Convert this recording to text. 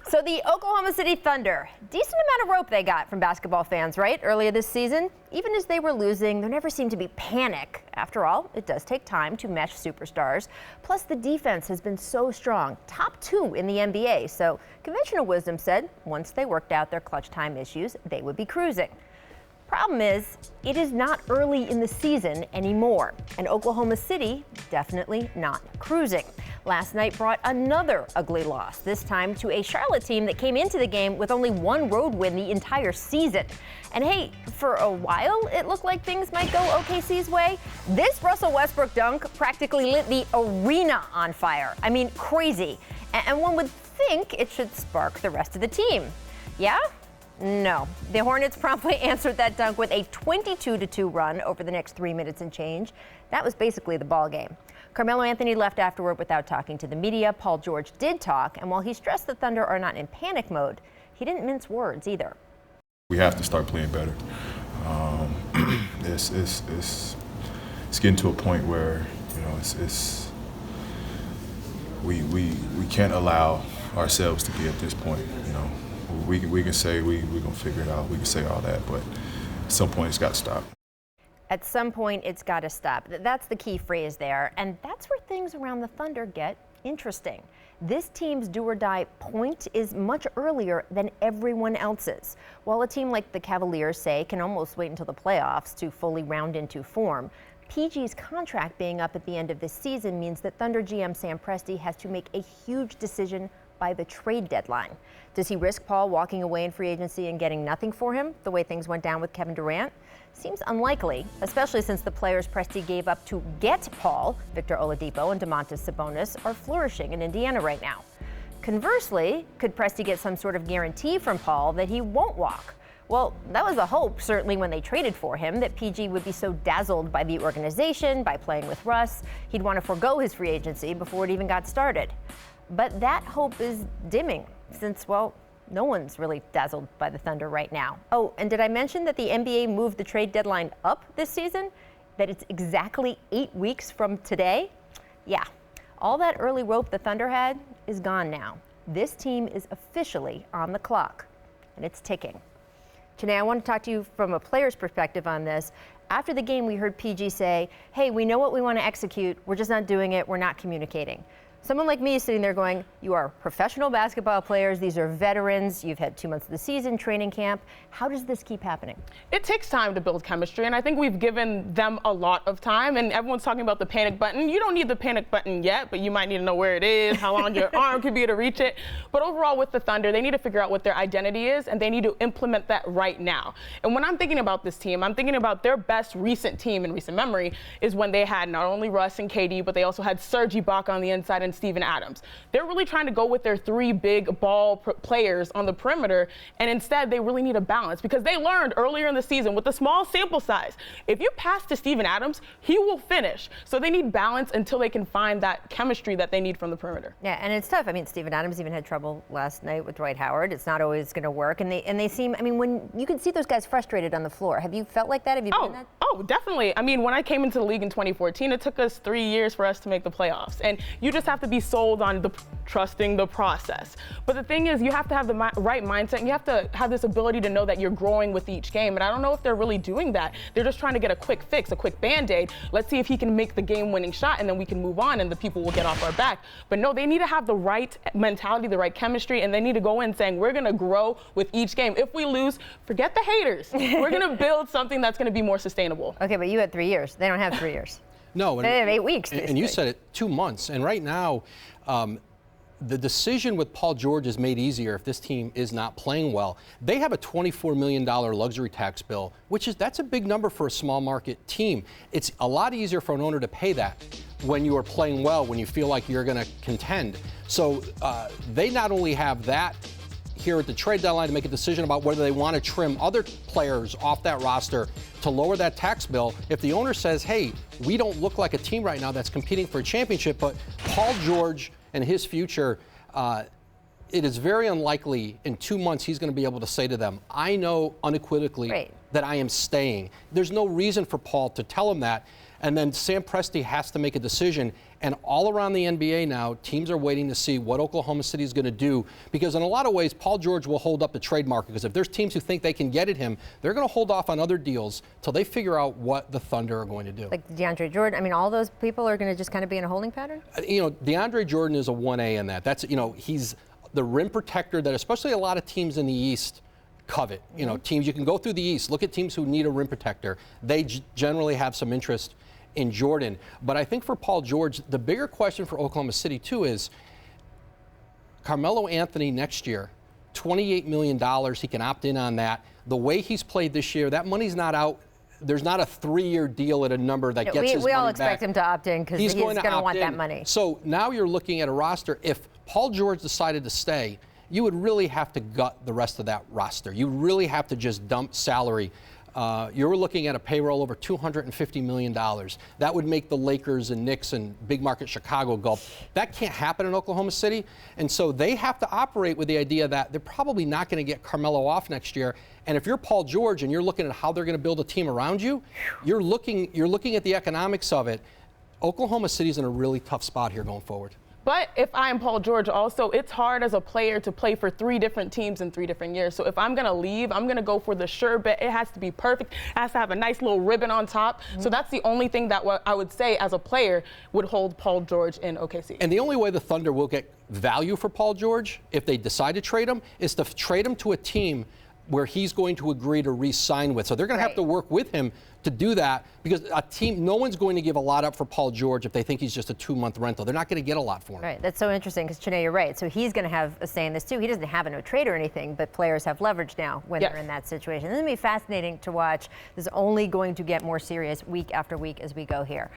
So the Oklahoma City Thunder, decent amount of rope they got from basketball fans, right? Earlier this season, even as they were losing, there never seemed to be panic. After all, it does take time to mesh superstars. Plus, the defense has been so strong, top 2 in the NBA. So conventional wisdom said once they worked out their clutch time issues, they would be cruising. Problem is, it is not early in the season anymore, and Oklahoma City definitely not cruising. Last night brought another ugly loss, this time to a Charlotte team that came into the game with only one road win the entire season. And hey, for a while, it looked like things might go OKC's way. This Russell Westbrook dunk practically lit the arena on fire. I mean, crazy. And one would think it should spark the rest of the team. Yeah? No. The Hornets promptly answered that dunk with a 22-2 run over the next 3 minutes and change. That was basically the ball game. Carmelo Anthony left afterward without talking to the media. Paul George did talk, and while he stressed the Thunder are not in panic mode, he didn't mince words either. We have to start playing better. It's getting to a point where, you know, we can't allow ourselves to be at this point, you know. We can say we're going to figure it out. We can say all that, but at some point it's got to stop. At some point it's got to stop. That's the key phrase there, and that's where things around the Thunder get interesting. This team's do-or-die point is much earlier than everyone else's. While a team like the Cavaliers, say, can almost wait until the playoffs to fully round into form, PG's contract being up at the end of this season means that Thunder GM Sam Presti has to make a huge decision by the trade deadline. Does he risk Paul walking away in free agency and getting nothing for him, the way things went down with Kevin Durant? Seems unlikely, especially since the players Presti gave up to get Paul, Victor Oladipo and Domantas Sabonis, are flourishing in Indiana right now. Conversely, could Presti get some sort of guarantee from Paul that he won't walk? Well, that was the hope, certainly, when they traded for him, that PG would be so dazzled by the organization, by playing with Russ, he'd want to forego his free agency before it even got started. But that hope is dimming since, well, no one's really dazzled by the Thunder right now. Oh, and did I mention that the NBA moved the trade deadline up this season? That it's exactly 8 weeks from today? Yeah, all that early rope the Thunder had is gone now. This team is officially on the clock, and it's ticking. Janae, I want to talk to you from a player's perspective on this. After the game, we heard PG say, hey, we know what we want to execute. We're just not doing it. We're not communicating. Someone like me is sitting there going, you are professional basketball players. These are veterans. You've had 2 months of the season, training camp. How does this keep happening? It takes time to build chemistry, and I think we've given them a lot of time. And everyone's talking about the panic button. You don't need the panic button yet, but you might need to know where it is, how long your arm could be to reach it. But overall, with the Thunder, they need to figure out what their identity is, and they need to implement that right now. And when I'm thinking about this team, I'm thinking about their best recent team in recent memory is when they had not only Russ and KD, but they also had Serge Ibaka on the inside and Steven Adams. They're really trying to go with their 3 big ball players on the perimeter, and instead they really need a balance because they learned earlier in the season with a small sample size, if you pass to Steven Adams, he will finish. So they need balance until they can find that chemistry that they need from the perimeter. Yeah, and it's tough. I mean, Steven Adams even had trouble last night with Dwight Howard. It's not always going to work, and they seem, I mean, when you can see those guys frustrated on the floor. Have you felt like that? Have you been in that? Oh, definitely. I mean, when I came into the league in 2014, it took us 3 years for us to make the playoffs, and you just have to be sold on trusting the process. But the thing is, you have to have the right mindset, and you have to have this ability to know that you're growing with each game. And I don't know if they're really doing that. They're just trying to get a quick fix, a quick Band-Aid. Let's see if he can make the game-winning shot, and then we can move on, and the people will get off our back. But no, they need to have the right mentality, the right chemistry, and they need to go in saying, we're going to grow with each game. If we lose, forget the haters. We're going to build something that's going to be more sustainable. Okay, but you had 3 years. They don't have 3 years. No. They have 8 weeks. And you said it, 2 months. And right now, the decision with Paul George is made easier if this team is not playing well. They have a $24 million luxury tax bill, that's a big number for a small market team. It's a lot easier for an owner to pay that when you are playing well, when you feel like you're going to contend. So they not only have that here at the trade deadline to make a decision about whether they want to trim other players off that roster to lower that tax bill. If the owner says, hey, we don't look like a team right now that's competing for a championship, but Paul George and his future, it is very unlikely in 2 months he's going to be able to say to them, I know unequivocally that I am staying. There's no reason for Paul to tell him that. And then Sam Presti has to make a decision. And all around the NBA now, teams are waiting to see what Oklahoma City is going to do. Because in a lot of ways, Paul George will hold up the trade market. Because if there's teams who think they can get at him, they're going to hold off on other deals till they figure out what the Thunder are going to do. Like DeAndre Jordan, I mean, all those people are going to just kind of be in a holding pattern? You know, DeAndre Jordan is a 1A in that. That's, you know, he's the rim protector that especially a lot of teams in the East covet. You know, teams, you can go through the East, look at teams who need a rim protector. They generally have some interest in Jordan. But I think for Paul George, the bigger question for Oklahoma City too is Carmelo Anthony next year, $28 million, he can opt in on that. The way he's played this year, that money's not out. There's not a 3-year deal at a number that gets his money back. We all expect him to opt in because he's going to want that money. So now you're looking at a roster. If Paul George decided to stay, you would really have to gut the rest of that roster. You really have to just dump salary. You're looking at a payroll over $250 million. That would make the Lakers and Knicks and big market Chicago gulp. That can't happen in Oklahoma City. And so they have to operate with the idea that they're probably not going to get Carmelo off next year. And if you're Paul George and you're looking at how they're going to build a team around you, you're looking at the economics of it. Oklahoma City's in a really tough spot here going forward. But if I'm Paul George also, it's hard as a player to play for 3 different teams in 3 different years. So if I'm going to leave, I'm going to go for the sure bet. It has to be perfect. It has to have a nice little ribbon on top. So that's the only thing that I would say as a player would hold Paul George in OKC. And the only way the Thunder will get value for Paul George, if they decide to trade him, is to trade him to a team where he's going to agree to re-sign with. So they're going to have to work with him to do that, because a team, no one's going to give a lot up for Paul George if they think he's just a 2-month rental. They're not going to get a lot for him. Right, that's so interesting because Chiney, you're right. So he's going to have a say in this too. He doesn't have a no trade or anything, but players have leverage now when they're in that situation. This is going to be fascinating to watch. This is only going to get more serious week after week as we go here.